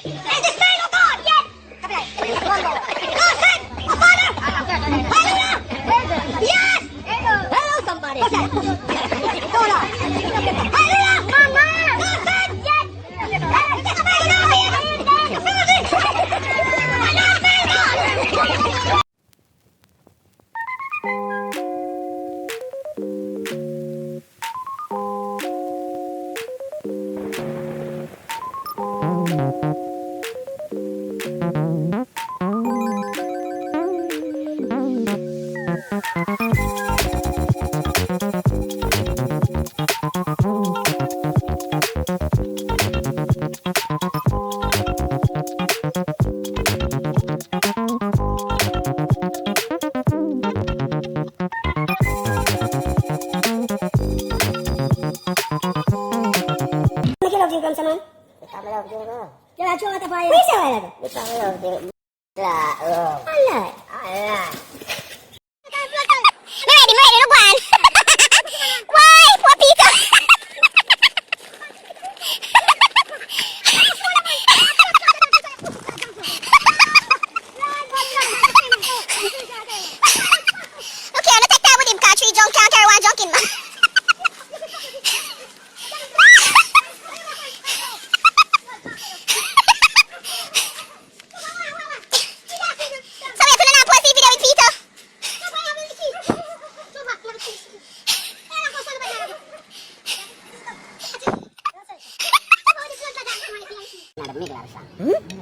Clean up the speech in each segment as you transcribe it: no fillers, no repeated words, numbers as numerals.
And the sign of God, yes! Listen! A father! Hallelujah! Yes! Hello, somebody! Okay. Hold on. Hallelujah! Mama! Listen! Yes!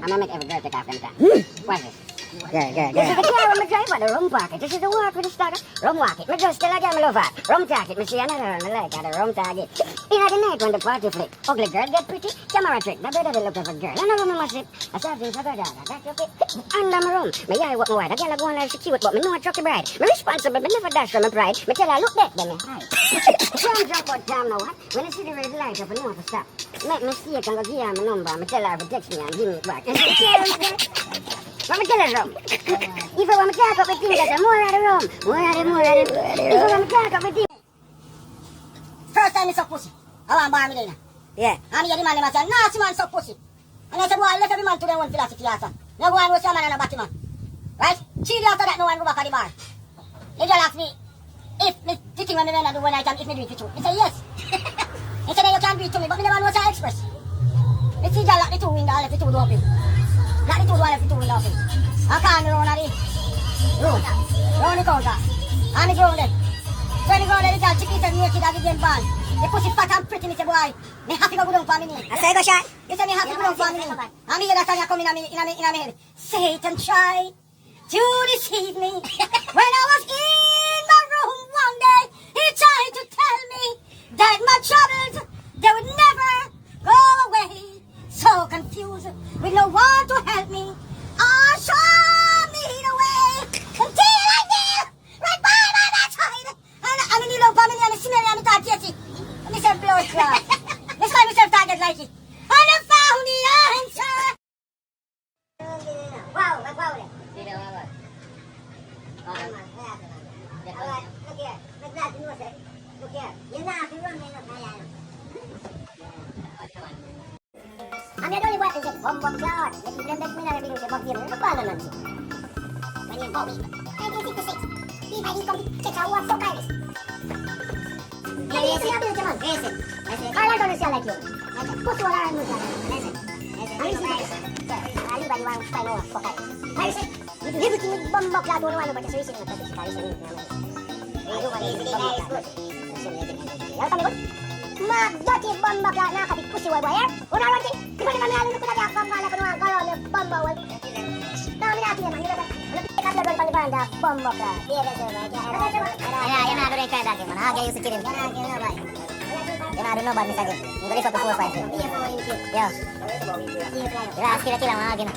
I'm gonna make every girl take off them clothes. Watch this. Good. This is the car when me drive on the rum pocket. This is the walk with the starter. Rum walk it. Me just still again, me love that. Rum talk it. Me see another one. Me like how the rum target. In the night when the party flick. Ugly girl get pretty. Camera trick. The better they look of a girl. I know me must sit. I saw things for her dog. That's okay. Under my room. Me eye what me white. The girl go on like she cute, but me know I truck the bride. Me responsible. Me never dash from my pride. Me tell her look back. Then me hide. Can't drop out time now. What? When I see the red light up, I know to stop. Make mistake and go give her my number. Me tell her to text me and give me it back. What me tell her rum? If I want to talk up with things, that's more of the rum. More of the. If I want to talk up with things. First time I suck pussy. I want to buy me dinner. Yeah. And me the man say, nasty man suck pussy. And I said, boy, let every man to their own philosophy answer. No go and roast a man and a batty man. Right? 3 days after that, no one go back at the bar. They just ask me, if the thing when me do one night and if me do it for you. I say, yes. He said, you can do it to me, but me never know what I express. Me see you lock the 2 windows, left the 2 door open. Lock the 2 door, left the 2 windows open. I can't round at the room. Round the counter. And the ground then. So the ground then, the girl chicken said, naked at the game ball. The pussy fat and pretty, me say, boy, me happy go down for me knee. I say go shot. He said, me happy go down for me knee. And me hear that song come in my head. Satan tried to deceive me. When I was in my room one day, he tried to tell me that my troubles, they would never go away. So confused, with no one to help me, I show me the way until I knew right by my bedside. And I mean, you love family and the smell and the thought, yes, and I said, blood clot. That's why myself target like it. And I found the answer. Wow, that's wow. Alright, look here. Look that, you know what? Look here. You're not happy, run me, look, I'm the only one who said, bomb cloud. Let me blend me and say, bomb here. Look, follow me. When you're Bobby, 1966. If I didn't come to check out what's so kind. Yes, you have to man. Listen. I don't understand like you. Put you around with that. Listen. Anybody wants to find out for kind. Listen. Everything with bomb cloud don't want to but it's racing. Magdati bomba cloud na kapit pussy wal wire. Una wanti. Di ba naman nalunod ko na kaya kamala ko nga kayo ng bomba wal. Dami natin naman. Ano pick-up level pang ibanda bomba cloud. Yan na rin kaya dati man. Hagay yung sikirin. Yan na rin no ba ni sagit. Yung galis ako 4-5. Yo. Yan askila mga hagin na.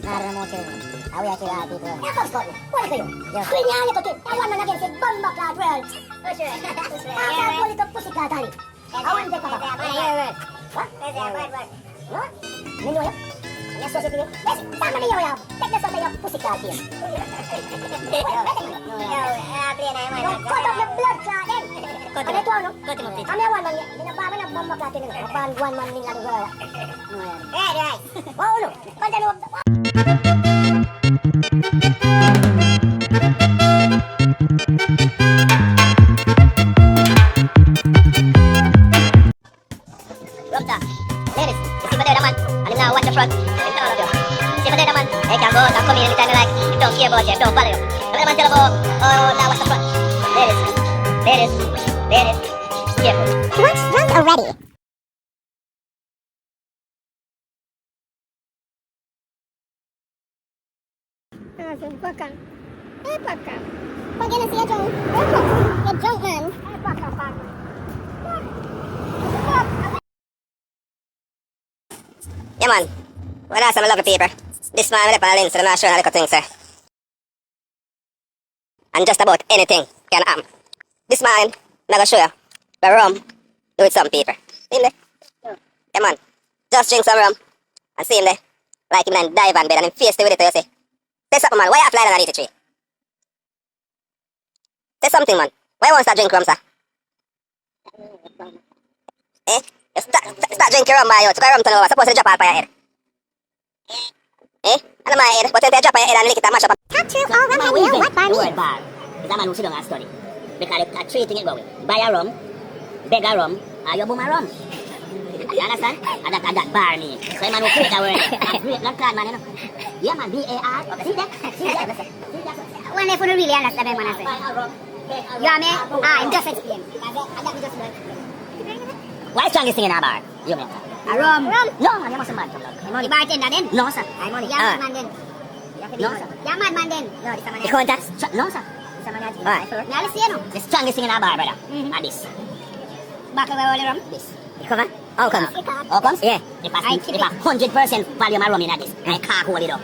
Naroon mo sikirin. Awi ako yung ati ko. Tapos ko. Wala kayo. Krinyali ko tin. Tawa na naging si bomba cloud world. Asa ko nito pussy cloud tali. Awan dek apa? What? What? Menu ya? Ini sosial ini. Bes, sama dia ya. Teknik sosial pussy cloud dia. Yo, beli na mana? Kau tak blood clot. Ano ito, ano? Kami ang 1 man. Binababa na bomba natin nila. Pan 1 man nila nila. Eh, right. Wow, no. Pandalo. Rumta. Ladies, you see my man. And now watch the front. It's all of you. See my man. They can go and come in anytime they like. Don't care about you. Don't bother you. The man tell about, oh, now watch the front. Ladies. Careful. Lunch drunk already. Pakan. Pag yan siya drunk. You're drunk, man. Yeah, man. Wala sa malog paper. This man will palin so I'm not sure how to things, sir. And just about anything can happen. This man, I'm gonna show you the rum do with some paper. See him there? Yeah, man. Just drink some rum and see him there. Like him and dive on bed and him face with it, you see. Say something, man. Why you fly underneath the tree? Say something, man. Why you want to start drinking rum, sir? Eh? Start drinking rum, man. You took a rum turn over. Suppose you drop out by your head. Eh? Ano my head? But if you drop by your head and lick it and mash up. Top 2 all rum and you. What bar The word means? bar is a man who sit down and study. Because there are 3 things going. Buy a rum, beg a rum, or you boom a rum. You understand? And that bar mean. So a man who create a word. A great blood clot man, you know. Yeah, man, B-A-R. See that? See that? When they really understand what I say. Buy a rum, beg a rum. You know what I mean? I'm just explaining. I'm just Why strongest thing in a bar? You mean? A rum. No, man, you mustn't mad. The bartender then? No, sir. I'm only young man then. No, sir. Young man then. No, this is a man. You contact? No, sir. This is a man. Alright. Now let's see, no? The strongest thing in a bar, brother. Mhm. Are this. Back away all the rum. This. You cover? How comes? How comes? Yeah. If a 100% volume of rum in this, I can't hold it up.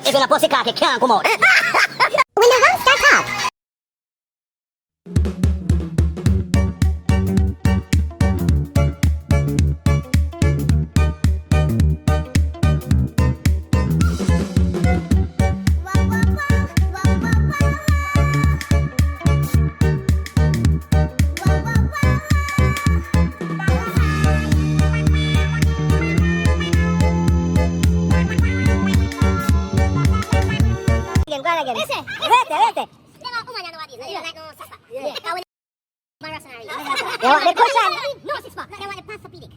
If you're a pussy cock, you can't come out. When the rum starts up. Vete. They want the cushion. No, it's not. They want the pastapedic.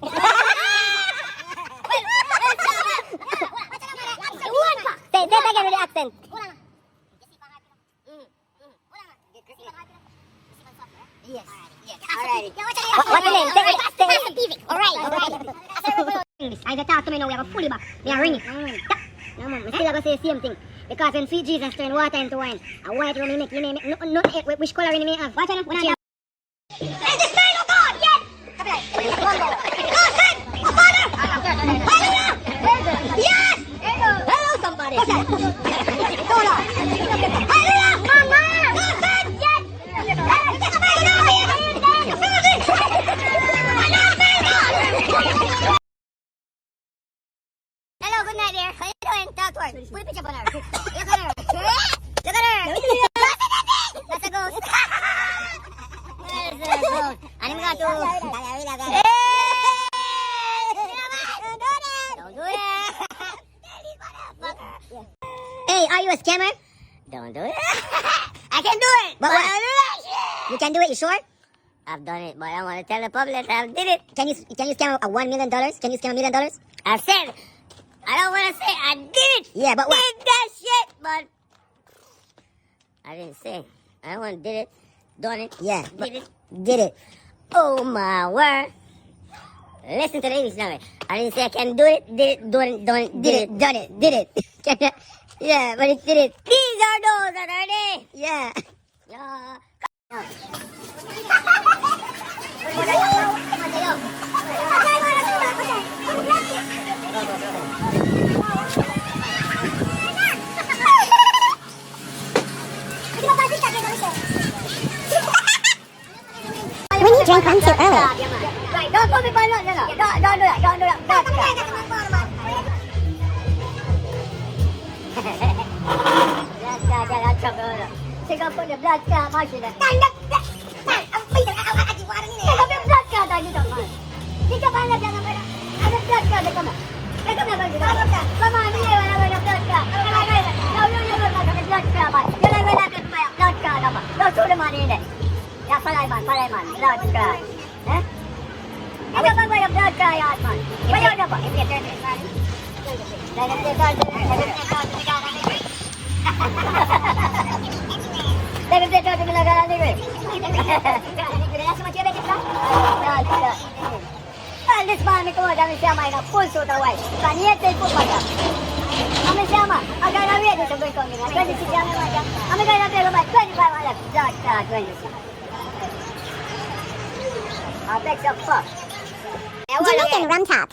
Say that again with the accent. Yes. Alright. What's your name? Say pastapedic. Alright. English. I talk to me now. We have a fully back. We are ringing. No, mom. I still have to say the same thing. Because when feed Jesus turn water into wine, a white rum you make, no, which color you may have? Watch out, when I Hey, this man, oh God, yes! Oh, son! Oh, father! Hallelujah! Yes! Hello, somebody! Hallelujah! Mama! Oh, son! Yes! Hello, good night, dear. How you doing? Talk to her. Put a picture on her. Look at her. Look at her. That's a ghost. That's a ghost. Ano mga to? Don't do that. Hey, are you a scammer? Don't do it. I can do it. But what? You can do it, you sure? I've done it, but I want to tell the public I did it. Can you scam $1 million? Can you scam $1 million? I said, I don't want to say I did it. Yeah, but what? Did that shit, but I didn't say. I want did it, done it. Yeah, but Did it. Oh my word. Listen to the English now. I didn't say I can do it, did it, done it, did it. Yeah, but it did it. These are those that are they. Yeah. Yeah. When you drink rum too early. Right, don't put me by no, don't do that, don't do that. That's they can put the blood clot machine there. Stand up. Ang pita ka ang ajiwaran ni. They can put blood clot on dito, man. Dito pa na dyan ang pera. Ano blood clot dito, man? Dito na ba dito? Come on, hindi wala ba yung blood clot? Yung blood clot, man. Yung wala ka ba yung blood clot, man? Don't shoot the man in it. Yeah, palay man, blood clot. Eh? Ano ba ba yung blood clot, man? Wala na ba? If you turn it, man. Deve ter tanto que legal ali, velho. Alis mami ko kami siya may na pulso tawai. Kaniete po pa. Kami siya ma, aga na wi dito ko ngi. Kasi si siya ma. Kami ga na pero ba 25 wala. Ja 20. Apex up. Jamaican rum top.